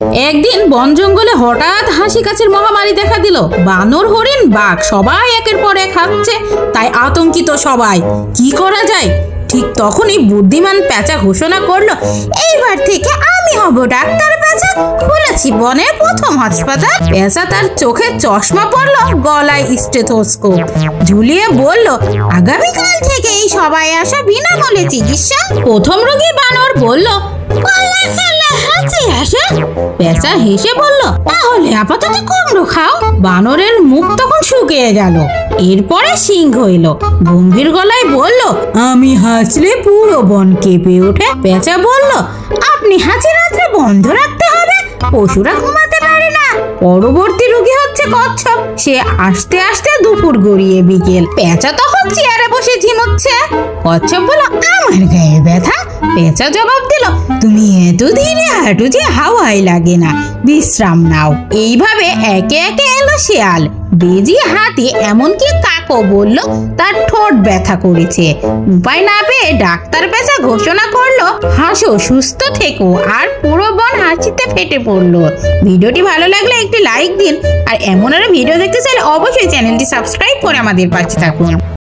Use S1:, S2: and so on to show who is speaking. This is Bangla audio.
S1: একদিন বন জঙ্গলে হঠাৎ হাসি কাছের মহামারী দেখা দিল। বানর, হরিণ, বাঘ সবাই একের পর এক খাচ্ছে। তাই আতঙ্কিত সবাই। কি করা যায়? ঠিক তখনই বুদ্ধিমান পেঁচা ঘোষণা করলো, এইবার থেকে আমি হব ডাক্তার পেঁচা, খুলেছি বনের প্রথম হাসপাতাল। পেঁচা তার চোখে চশমা পরলো, গলায় স্টেথোস্কোপ ঝুলিয়ে বলল, আগামীকাল থেকেই সবাই আসা বিনামূল্যে চিকিৎসা। প্রথম রোগী বানর বলল, পেঁচা হেসে বলল, তাহলে আপাতত কুমড়ো খাও। বানরের মুখ তখন শুকিয়ে গেল। এরপরে সিংহ এলো, গম্ভীর গলায় বলল, আমি হাঁচলে পুরো বন কেঁপে ওঠে। পেঁচা বলল, আপনি হাঁচি রাত্রে বন্ধ রাখতে হবে, পশুরা ঘুমাতে পারে না। পরবর্তী রোগী হচ্ছে কচ্ছপ। সে আস্তে আস্তে দুপুর গড়িয়ে বিকেল। পেঁচা তখন চেয়ারে বসে ঝিমোচ্ছে। কচ্ছপ বলল, আমার গায়ে ব্যথা। পেঁচা জবাব দিল, তুমি এত ধীরে হাঁটো যে হাওয়াই লাগে না, বিশ্রাম নাও। এইভাবে একে একে এলো শিয়াল, বেজি, হাতি, এমনকি কাকও বলল তার ঠোঁট ব্যথা করেছে। উপায় না পেয়ে ডাক্তার পেঁচা ঘোষণা করলো, হাসো, সুস্থ থেকো। আর পুরো বন হাসিতে ফেটে পড়লো। ভিডিওটি ভালো লাগলে একটি লাইক দিন। আর এমন আরো ভিডিও দেখতে চাইলে অবশ্যই চ্যানেলটি সাবস্ক্রাইব করে আমাদের পাশে থাকুন।